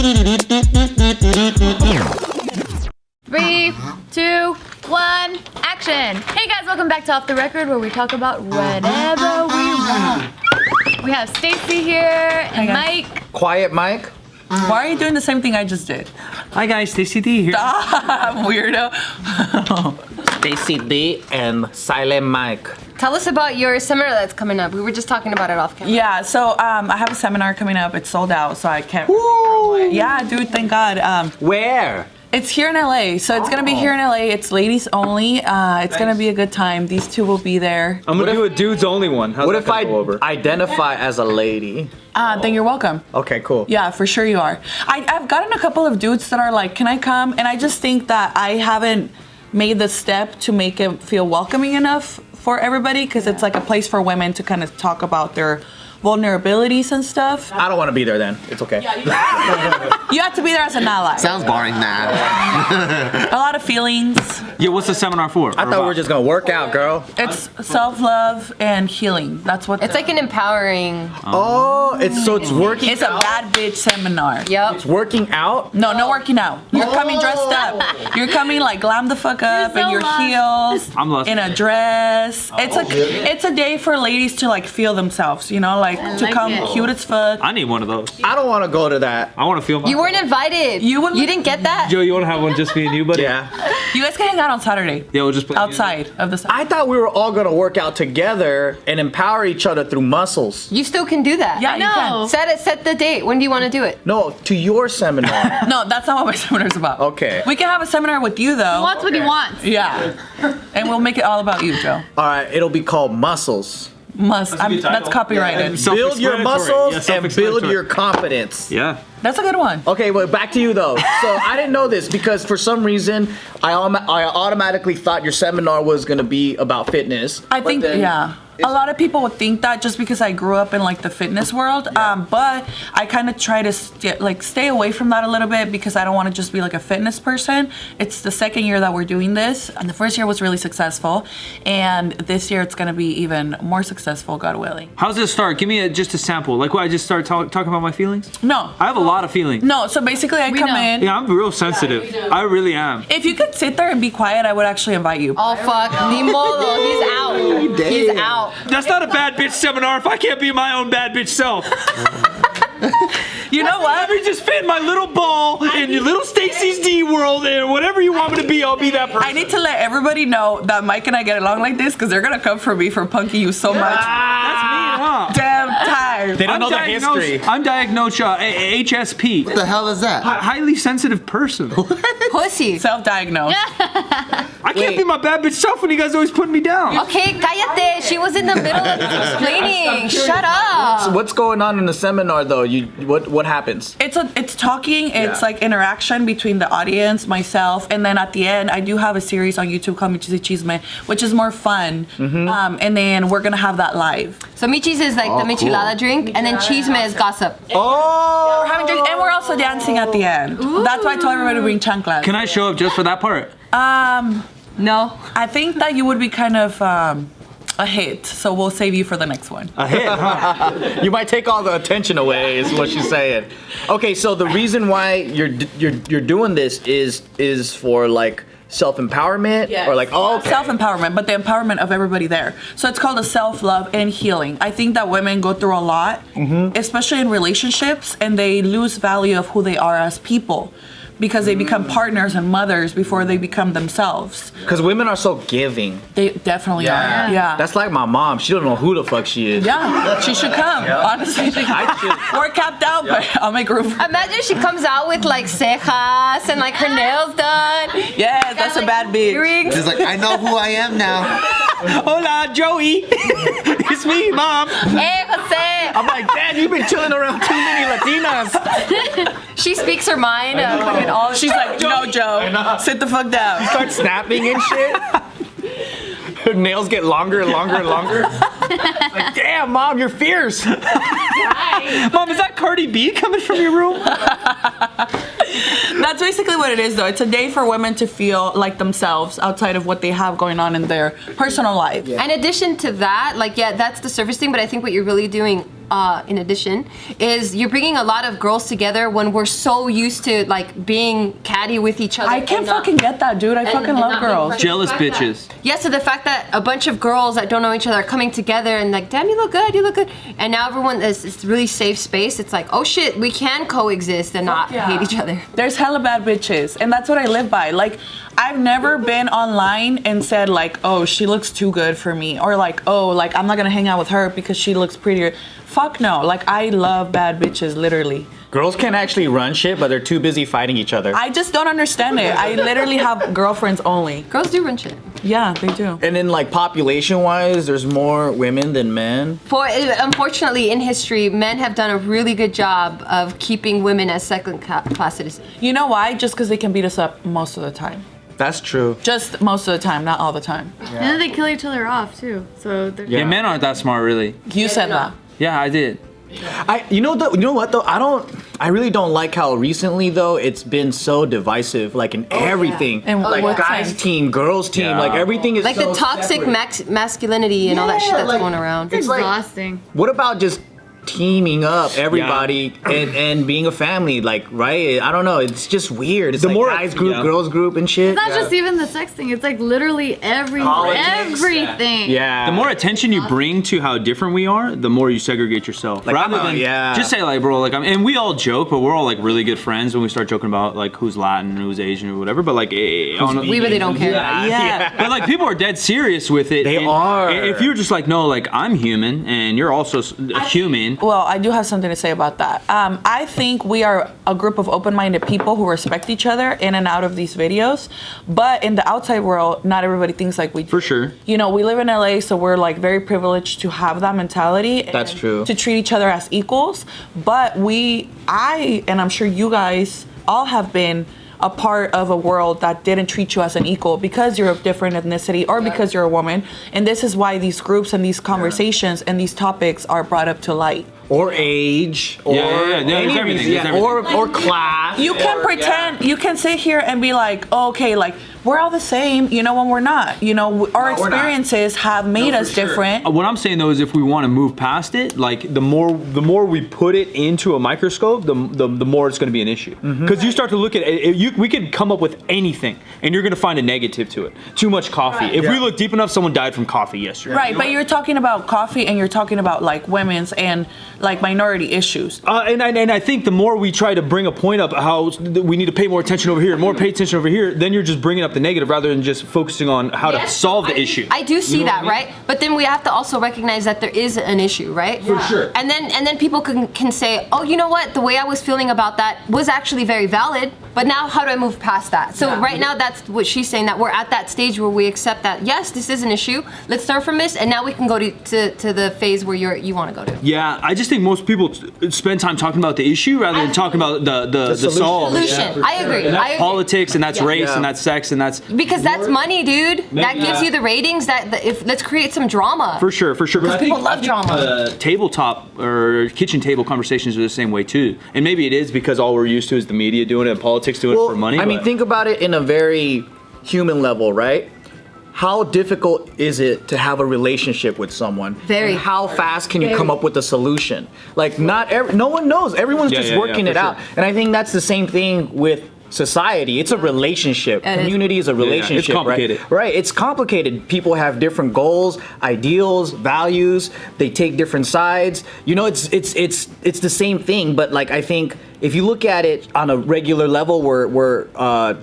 3, 2, 1, action! Hey guys, welcome back to Off the Record, where we talk about whatever we want. We have Stacey here and Mike. Quiet Mike. Why are you doing the same thing I just did? Hi guys, Stacey D here. Stop, weirdo. Stacey D and Silent Mike. Tell us about your seminar that's coming up. We were just talking about it off camera. Yeah, so I have a seminar coming up. It's sold out, so I can't. Yeah, dude, thank God. Where? It's here in LA, so it's gonna be here in LA. It's ladies only. It's gonna be a good time. These two will be there. I'm gonna do a dudes only one. How's What that if I go over? identify as a lady? Then you're welcome. Okay, cool. Yeah, for sure you are. I've gotten a couple of dudes that are like, can I come? And I just think that I haven't made the step to make it feel welcoming enough for everybody, because it's like a place for women to kind of talk about their vulnerabilities and stuff. I don't want to be there then. It's okay. You have to be there as an ally. Sounds boring, man. A lot of feelings. Yeah, what's the seminar for? I thought we were just gonna work out, girl. It's self-love and healing. That's what It's like an empowering. Oh, it's working. It's a bad bitch seminar. Yep. It's working out. No working out. You're coming dressed up. You're coming like glam the fuck up You're in so your lost. heels, I'm lost. in a dress. It's a day for ladies to like feel themselves, you know, like to like come it. cute as fuck. I need one of those. I don't want to go to that. I want to feel my. You weren't invited. You wouldn't- You didn't get that? Joe, you want to have one just me and you, buddy? Yeah. You guys can hang out on Saturday. Yeah, we'll just play Outside of the I thought we were all gonna work out together and empower each other through muscles. You still can do that. Yeah, you No. can. Set the date. When do you want to do it? No, to your seminar. No, that's not what my seminar's about. Okay. We can have a seminar with you though. He wants what he wants. Yeah. And we'll make it all about you, Joe. All right, it'll be called Muscles. That's copyrighted. Build your muscles Yeah, and build your confidence. Yeah. That's a good one. Okay, well, back to you though. So I didn't know this because for some reason I automatically thought your seminar was gonna be about fitness. I think, yeah. A lot of people would think that just because I grew up in like the fitness world, but I kind of try to stay away from that a little bit because I don't want to just be like a fitness person. It's the second year that we're doing this, and the first year was really successful, and this year it's going to be even more successful, God willing. How's it start? Give me just a sample. Like, what, I just start talking about my feelings? No. I have a lot of feelings. No, so basically I come know. in. Yeah, I'm real sensitive. I really am. If you could sit there and be quiet, I would actually invite you. Oh, fuck. Ni modo. He's out. He's out. That's not a bad bitch seminar if I can't be my own bad bitch self. You know what? Let me just fit my little ball in your little Stacey's D world, and whatever you want me to be, I'll be that person. I need to let everybody know that Mike and I get along like this because they're going to come for me for punking you so much. That's me, huh? Damn time. They don't know the history. I'm diagnosed HSP. What the hell is that? Highly sensitive person. Pussy. Self-diagnosed. I can't be my bad bitch self when you guys always putting me down. Okay, cállate. She was in the middle of explaining. Shut up. So what's going on in the seminar though? What happens? It's talking, it's like interaction between the audience, myself, and then at the end I do have a series on YouTube called Michis y Chisme, which is more fun. And then we're gonna have that live. So michis is like the michelada drink, and then chisme is gossip. Oh, We're having drinks, and we're also dancing at the end. That's why I told everybody to bring chanclas. Can I show up just for that part? No. I think that you would be kind of a hit, so we'll save you for the next one. A hit, huh? you might take all the attention away, is what she's saying. Okay, so the reason why you're doing this is for like self-empowerment or like self-empowerment, but the empowerment of everybody there. So it's called a self-love and healing. I think that women go through a lot, especially in relationships, and they lose value of who they are as people because they become partners and mothers before they become themselves. Because women are so giving. They definitely are. Yeah. That's like my mom. She don't know who the fuck she is. Yeah, she should come. Honestly, we're capped out, but I'll make room. Imagine she comes out with like cejas and like her nails done. Yes, that's a bad bitch. Earrings. She's like, I know who I am now. Hola, Joey. It's me, Mom. Hey, Jose. I'm like, Dad, you've been chilling around too many Latinas. She speaks her mind. She's like, no, Joe, sit the fuck down. Start snapping and shit. Her nails get longer and longer and longer. Like, damn, Mom, you're fierce. Mom, is that Cardi B coming from your room? That's basically what it is, though. It's a day for women to feel like themselves outside of what they have going on in their personal life. In addition to that, like, yeah, that's the surface thing, but I think what you're really doing in addition, is you're bringing a lot of girls together when we're so used to like being catty with each other. I can't fucking get that, dude. I fucking love girls. Jealous bitches. Yeah, so the fact that a bunch of girls that don't know each other are coming together and like, damn, you look good, and now everyone is it's really safe space. It's like, oh shit, we can coexist and not hate each other. There's hella bad bitches, and that's what I live by. Like, I've never been online and said like, oh, she looks too good for me, or like, oh, like I'm not gonna hang out with her because she looks prettier. Fuck no. Like, I love bad bitches, literally. Girls can actually run shit, but they're too busy fighting each other. I just don't understand it. I literally have girlfriends only. Girls do run shit. Yeah, they do. And then, like, population-wise, there's more women than men. Unfortunately, in history, men have done a really good job of keeping women as second-class citizens. You know why? Just because they can beat us up most of the time. That's true. Just most of the time, not all the time. And then they kill each other off too. So they're Yeah, men aren't that smart, really. You said that. Yeah, I did. You know what though? I really don't like how recently though it's been so divisive, like in everything. And like what guys sense? team, girls team, like everything is like so the toxic masculinity and all that shit that's like, going around. it's like- exhausting. What about just teaming up everybody and being a family, like, right? I don't know, it's just weird. It's The like more- guys group, yeah. girls group and shit. It's not just even the sex thing. It's like literally everything. Yeah. The more attention you bring to how different we are, the more you segregate yourself. Like, Rather I'm a- than yeah. just say like, bro, like, and we all joke, but we're all like really good friends when we start joking about like who's Latin, who's Asian, or whatever. But like, We really don't care. yeah. But like, people are dead serious with it. They and are. If you're just like, no, like I'm human and you're also a human. Well, I do have something to say about that. I think we are a group of open-minded people who respect each other in and out of these videos. But in the outside world, not everybody thinks like we do. For sure. You know, we live in LA, so we're like very privileged to have that mentality. That's and true. To treat each other as equals. But and I'm sure you guys all have been a part of a world that didn't treat you as an equal because you're of different ethnicity or because you're a woman. And this is why these groups and these conversations and these topics are brought up to light. Or age, or Yeah, there's everything, there's everything. or class. You can pretend, you can sit here and be like, oh, okay, like we're all the same, you know, when we're not. You know, our experiences have made us different. What I'm saying though is if we want to move past it, like the more we put it into a microscope, the more it's going to be an issue. Because you start to look at it, we could come up with anything, and you're going to find a negative to it. Too much coffee. If we look deep enough, someone died from coffee yesterday. Right, but you're talking about coffee and you're talking about like women's and like minority issues. And I think the more we try to bring a point up how we need to pay more attention over here, more pay attention over here, then you're just bringing up the negative rather than just focusing on how to solve the issue. I do see You know what that, I mean? right? But then we have to also recognize that there is an issue, right? For sure. And then people can say, oh, you know what? The way I was feeling about that was actually very valid. But now, how do I move past that? So right now, that's what she's saying. That we're at that stage where we accept that yes, this is an issue. Let's learn from this, and now we can go to the phase where you want to go to. Yeah, I just think most people spend time talking about the issue rather than talking about the solve. Solution. I agree. And that's I agree. politics, and that's race, Yeah. and that's sex, and that's Because that's money, dude. That gives you the ratings. Let's create some drama. for sure. But I people think, love drama. Tabletop or kitchen table conversations are the same way too, and maybe it is because all we're used to is the media doing it and politics doing it for money. I mean, but- think about it in a very human level, right? How difficult is it to have a relationship with someone? Very. And how fast can you come up with a solution? Like, no one knows. Everyone's just working for it out. sure. And I think that's the same thing with society. It's a relationship. It is. Community is a relationship. It's complicated. Right? It's complicated. People have different goals, ideals, values. They take different sides. You know, it's the same thing. But like, I think if you look at it on a regular level, where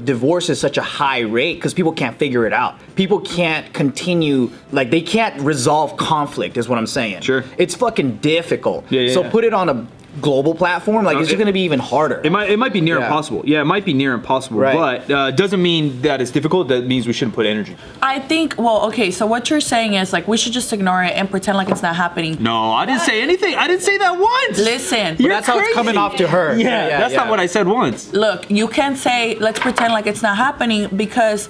divorce is such a high rate because people can't figure it out. People can't continue, like they can't resolve conflict. Is what I'm saying. Sure. It's fucking difficult. Yeah. So put it on a global platform, like it's just gonna be even harder. It might be near Yeah. impossible. Yeah, it might be near impossible, Right. but doesn't mean that it's difficult. That means we shouldn't put energy. I think, well, okay, so what you're saying is like we should just ignore it and pretend like it's not happening. No, I didn't say anything. I didn't say that once. Listen, But that's how it's coming off to her. Yeah, that's not what I said once. look, you can't say let's pretend like it's not happening because,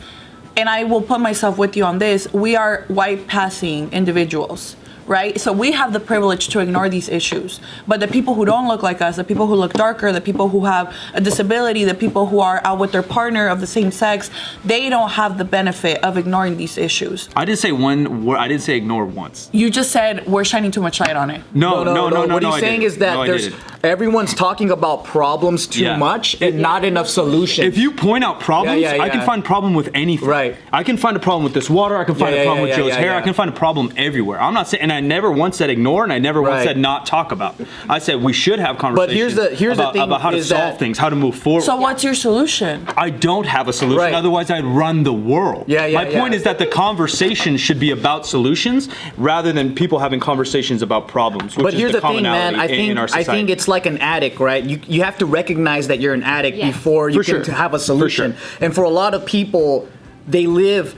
and I will put myself with you on this, we are white passing individuals. right? So we have the privilege to ignore these issues. But the people who don't look like us, the people who look darker, the people who have a disability, the people who are out with their partner of the same sex, they don't have the benefit of ignoring these issues. I didn't say one word. I didn't say ignore once. You just said we're shining too much light on it. No. What he's I saying didn't. is that No, I there's didn't. everyone's talking about problems too much and not enough solutions. If you point out problems, I can find problem with anything. Right. I can find a problem with this water. I can find a problem with Joe's hair. yeah. I can find a problem everywhere. I'm not saying, and I never once said ignore, and I never once said not talk about. I said we should have conversations. But here's the thing about how to is solve that- things, how to move forward. So what's your solution? I don't have a solution. Right. Otherwise, I'd run the world. My point yeah. is that the conversation should be about solutions rather than people having conversations about problems. Which But is here's the thing, man. commonality in our I society. think it's like an addict, right? You have to recognize that you're an addict Yes. before you For can sure. have a solution. For sure. And for a lot of people, they live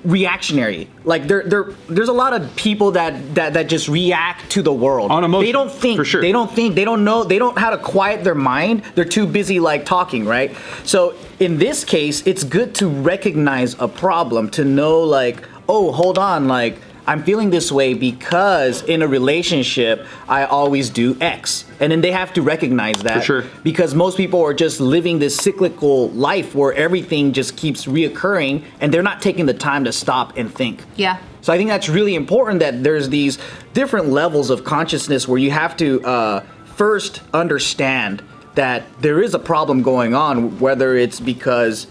reactionary. Like there's a lot of people that just react to the world. On emotion, they don't think. for sure. They don't think. They don't know. They don't know how to quiet their mind. They're too busy like talking, right? So in this case, it's good to recognize a problem, to know like, oh, hold on, like I'm feeling this way because in a relationship, I always do X. And then they have to recognize that. For sure. Because most people are just living this cyclical life where everything just keeps reoccurring and they're not taking the time to stop and think. Yeah. So I think that's really important that there's these different levels of consciousness where you have to first understand that there is a problem going on, whether it's because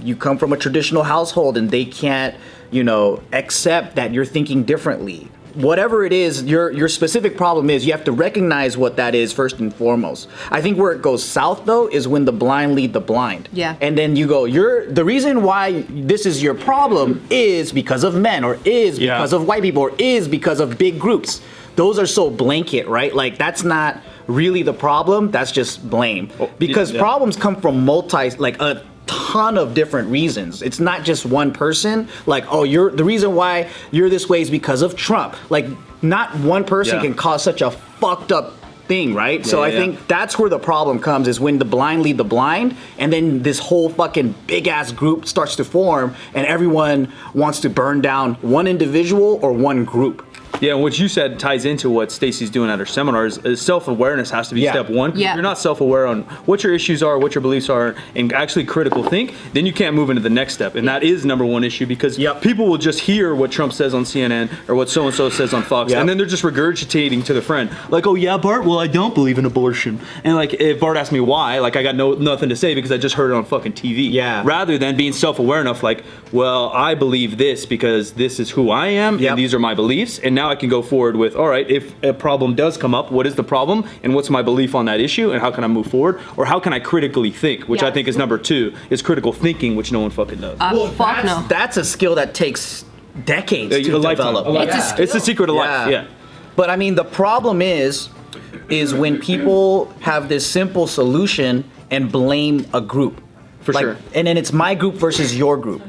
you come from a traditional household and they can't, accept that you're thinking differently. Whatever it is, your specific problem is, you have to recognize what that is first and foremost. I think where it goes south though is when the blind lead the blind. Yeah. And then you go, the reason why this is your problem is because of men, or is because of white people, or is because of big groups. Those are so blanket, right? Like that's not really the problem, that's just blame. Because problems come from a ton of different reasons. It's not just one person. Like, oh, the reason why you're this way is because of Trump. Like, not one person can cause such a fucked up thing, right? So I think that's where the problem comes, is when the blind lead the blind, and then this whole fucking big ass group starts to form, and everyone wants to burn down one individual or one group. Yeah, and what you said ties into what Stacey's doing at her seminars. Is self-awareness has to be step one. Yeah. If you're not self-aware on what your issues are, what your beliefs are, and actually critical think, then you can't move into the next step. And that is number one issue, because people will just hear what Trump says on CNN or what so-and-so says on Fox, and then they're just regurgitating to the friend. Like, oh yeah, Bart, well, I don't believe in abortion. And like, if Bart asked me why, like I got nothing to say because I just heard it on fucking TV. Yeah. Rather than being self-aware enough, like, well, I believe this because this is who I am, and these are my beliefs, and now I can go forward with, all right, if a problem does come up, what is the problem and what's my belief on that issue, and how can I move forward, or how can I critically think, which I think is number two, is critical thinking, which no one fucking does. Fuck no. That's a skill that takes decades to develop. It's the secret of life. Yeah. But I mean, the problem is when people have this simple solution and blame a group. For sure. And then it's my group versus your group.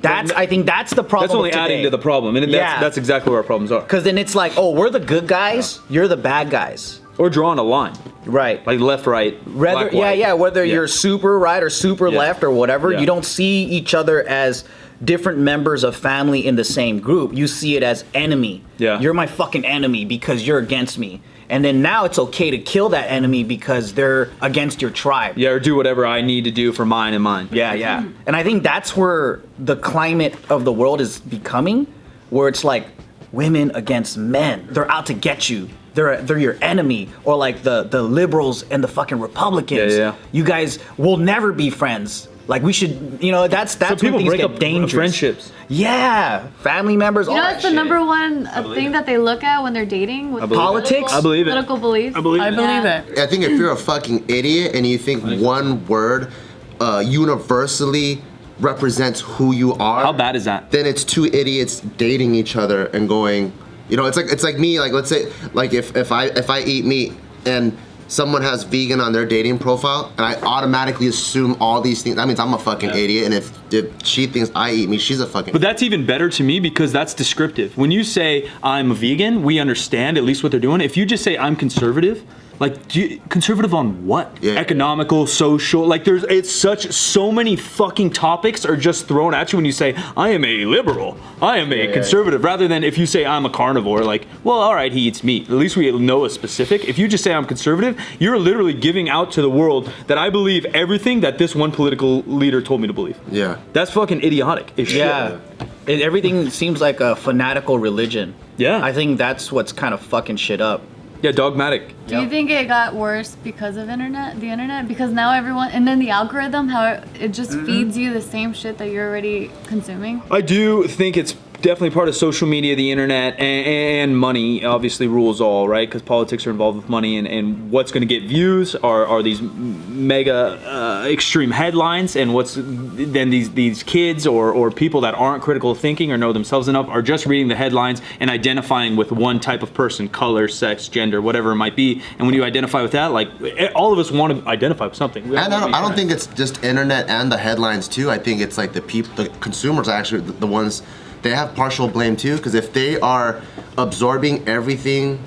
I think that's the problem. That's only of today. adding to the problem, and that's exactly where our problems are. Because then it's like, oh, we're the good guys, you're the bad guys. Or drawing a line. Right. Like left, right, black, white. Whether you're super right or super left or whatever, you don't see each other as different members of family in the same group. You see it as enemy. Yeah. You're my fucking enemy because you're against me. And then now it's okay to kill that enemy because they're against your tribe. Yeah, or do whatever I need to do for mine and mine. Yeah. And I think that's where the climate of the world is becoming, where it's like women against men. They're out to get you. They're your enemy. Or like the liberals and the fucking Republicans. Yeah. You guys will never be friends. Like we should, that's So when people things break get up dangerous. friendships. Yeah, family members. all that It's the shit. number one thing that they look at when they're dating with Politics? I believe it. political beliefs. I believe it. I think if you're a fucking idiot and you think one word universally represents who you are, How bad is that? then it's two idiots dating each other and going, it's like me, like let's say, like if I eat meat and someone has vegan on their dating profile and I automatically assume all these things, that means I'm a fucking idiot, and if she thinks I eat meat, she's a fucking But that's even better to me because that's descriptive. When you say I'm a vegan, we understand at least what they're doing. If you just say I'm conservative, Like, conservative on what? Yeah. Economical, social. Like, so many fucking topics are just thrown at you when you say, I am a liberal, I am a conservative, rather than if you say I'm a carnivore, like, well, all right, he eats meat. At least we know a specific. If you just say I'm conservative, you're literally giving out to the world that I believe everything that this one political leader told me to believe. Yeah. That's fucking idiotic as shit. Yeah. Everything seems like a fanatical religion. Yeah. I think that's what's kind of fucking shit up. Yeah, dogmatic. Do you think it got worse because of the internet? Because now everyone, and then the algorithm, how it just feeds you the same shit that you're already consuming? I do think it's definitely part of social media, the internet, and money obviously rules all, right? Because politics are involved with money, and what's going to get views are these mega extreme headlines, and what's then these kids or people that aren't critical thinking or know themselves enough are just reading the headlines and identifying with one type of person, color, sex, gender, whatever it might be. And when you identify with that, like all of us want to identify with something. And I don't think it's just internet and the headlines too. I think it's like the consumers are actually the ones. They have partial blame too, because if they are absorbing everything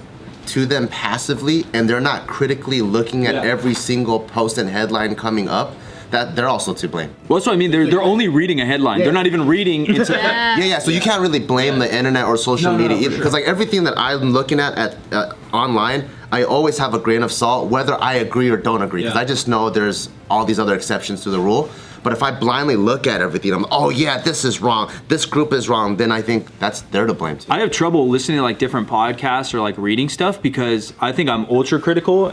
to them passively and they're not critically looking at every single post and headline coming up, that they're also to blame. Well, that's what I mean. They're only reading a headline. They're not even reading into Yeah. So you can't really blame the internet or social media either, because like everything that I'm looking at online, I always have a grain of salt, whether I agree or don't agree, because I just know there's all these other exceptions to the rule. But if I blindly look at everything, I'm, oh yeah, this is wrong, this group is wrong, then I think they're to blame too. I have trouble listening to like different podcasts or like reading stuff because I think I'm ultra critical,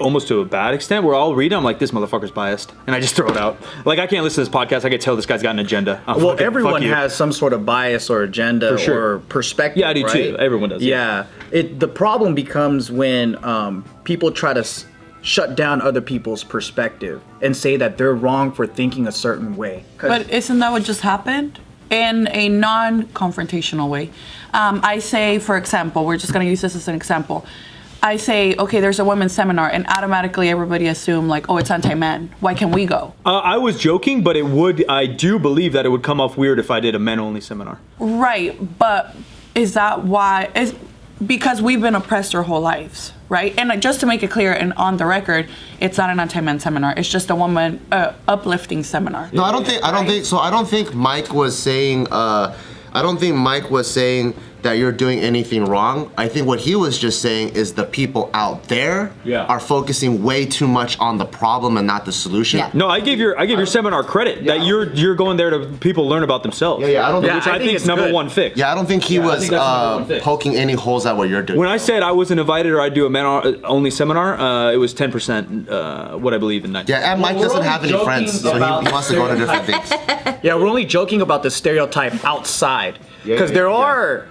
almost to a bad extent, where I'll read it, I'm like, this motherfucker's biased, and I just throw it out. Like, I can't listen to this podcast, I can tell this guy's got an agenda. Well, everyone has some sort of bias or agenda or perspective. Yeah, I do too. Everyone does. Yeah. The problem becomes when people try to shut down other people's perspective and say that they're wrong for thinking a certain way. But isn't that what just happened? In a non-confrontational way. I say, for example, we're just going to use this as an example. I say, okay, there's a women's seminar, and automatically everybody assume like, oh, it's anti-men. Why can't we go? I was joking, but I do believe that it would come off weird if I did a men-only seminar. Right, but is that why? Because we've been oppressed our whole lives, right? And just to make it clear and on the record, it's not an anti-men seminar. It's just a woman uplifting seminar. No, I don't think Mike was saying. I don't think Mike was saying that you're doing anything wrong. I think what he was just saying is the people out there are focusing way too much on the problem and not the solution. Yeah. No, I give your seminar credit that you're going there to people learn about themselves. Yeah, I don't think, which I think is number one fix. Yeah, I don't think he was poking any holes at what you're doing. When I said I wasn't invited or I'd do a men-only seminar, it was 10% what I believe in 90%. Yeah, and Mike doesn't have any friends, so he wants to go to different things. Yeah, we're only joking about the stereotype outside, because there are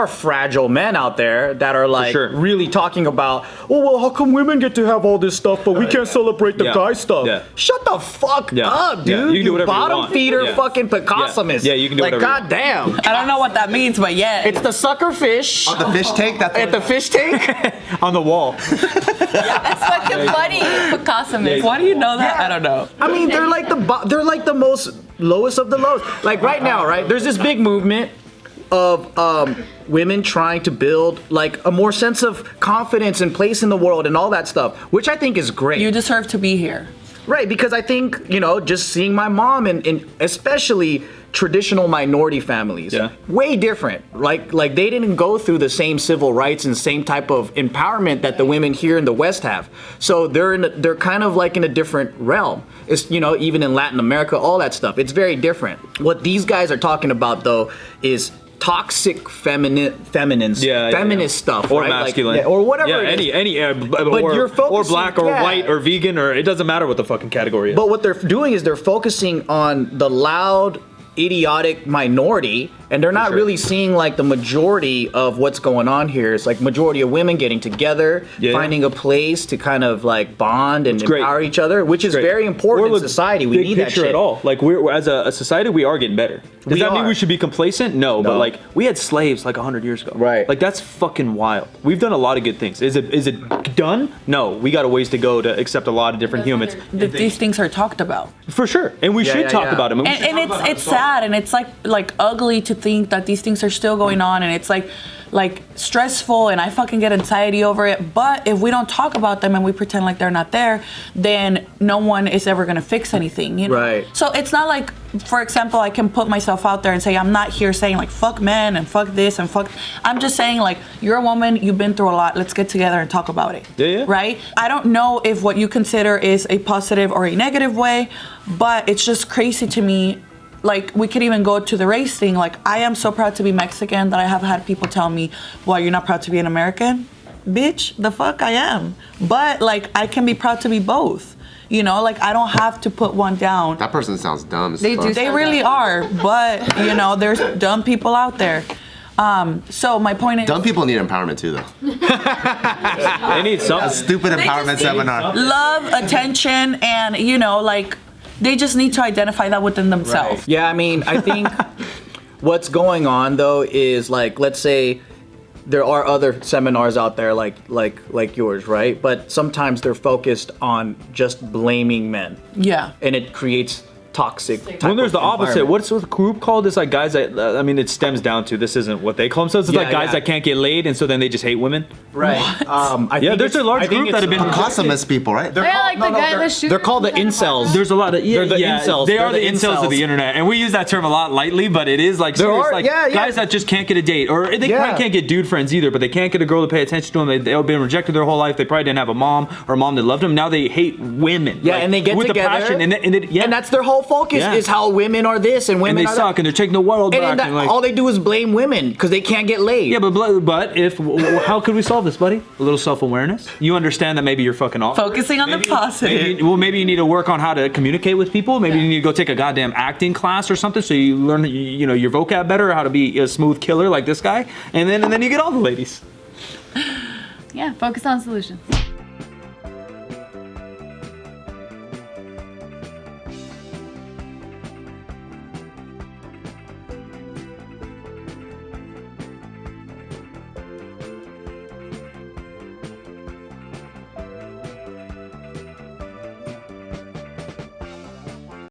fragile men out there that are like really talking about, oh well, how come women get to have all this stuff, but we can't celebrate the guy stuff? Yeah. Shut the fuck up, dude. You can do whatever bottom you want. feeder fucking Picassomus. Yeah, you can do whatever you want. Goddamn. I don't know what that means, but yeah. It's the sucker fish. The fish tank? At the fish tank? On the wall. That's fucking funny, Picassomus. Why do you know that? I don't know. I mean, they're like the most lowest of the lows. Like right now, right? There's this big movement of women trying to build like a more sense of confidence and place in the world and all that stuff, which I think is great. You deserve to be here. Right, because I think, just seeing my mom and especially traditional minority families, way different. Like they didn't go through the same civil rights and same type of empowerment that the women here in the West have. So they're kind of like in a different realm. It's, even in Latin America, all that stuff. It's very different. What these guys are talking about though is toxic feminist stuff, or right? masculine, or whatever. Yeah, any you're focusing, or black or white or vegan, or it doesn't matter what the fucking category is. But what they're doing is they're focusing on the loud, idiotic minority, and they're not really seeing like the majority of what's going on here. It's like majority of women getting together, finding a place to kind of like bond and empower each other, which is very important in society. We need that shit. At all. Like we're as a society, we are getting better. Does that mean we should be complacent? No, but like we had slaves like 100 years ago. Right. Like that's fucking wild. We've done a lot of good things. Is it done? No, we got a ways to go to accept a lot of different humans. These things are talked about. For sure, and we should talk about them. And it's sad, and it's like ugly to think that these things are still going on, and it's like like stressful and I fucking get anxiety over it. But if we don't talk about them and we pretend like they're not there, then no one is ever gonna fix anything, you know? Right. So it's not like, for example, I can put myself out there and say, I'm not here saying like fuck men and fuck this and fuck. I'm just saying like, you're a woman, you've been through a lot, let's get together and talk about it. Yeah. Right? I don't know if what you consider is a positive or a negative way, but it's just crazy to me. Like, we could even go to the race thing. Like, I am so proud to be Mexican that I have had people tell me, well, you're not proud to be an American? Bitch, the fuck I am. But, like, I can be proud to be both. You know, like, I don't have to put one down. That person sounds dumb as They fuck. do. They really are, but, you know, there's dumb people out there. So my point is... Dumb people need empowerment too, though. They need something. Stupid empowerment seminar. love, attention, and, you know, like, they just need to identify that within themselves. Yeah, I mean, I think what's going on though is like, let's say there are other seminars out there like yours, right? But sometimes they're focused on just blaming men, Yeah. and it creates toxic. When there's the opposite, what's the group called? It's like guys that, I mean, it stems down to, this isn't what they call themselves. It's Yeah, like guys yeah. that can't get laid, and so then they just hate women. Right. I think there's a large group that have been Costumist people, right? Yeah, like the guy that shoots. They're called the incels. There's a lot of They're the incels. They are They're the the incels of the incels. internet, and we use that term a lot lightly, but it is like There serious, are- like yeah, yeah. guys that just can't get a date, or they Yeah. probably can't get dude friends either, but they can't get a girl to pay attention to them. They've been rejected their whole life. They probably didn't have a mom or a mom that loved them. Now they hate women. Yeah, like, and they get with together, the passion, and that's their whole focus Yeah. is how women are this and women and they are suck, that. and they're taking the world And back. then And like, all they do is blame women because they can't get laid. yeah, but if how could we solve this, buddy? A little self-awareness. You understand that maybe you're fucking off. Focusing on the positive. Maybe you need to work on how to communicate with people. Maybe you need to go take a goddamn acting class or something, so you learn, you know, your vocab better, or how to be a smooth killer like this guy, and then you get all the ladies. Yeah, focus on solutions.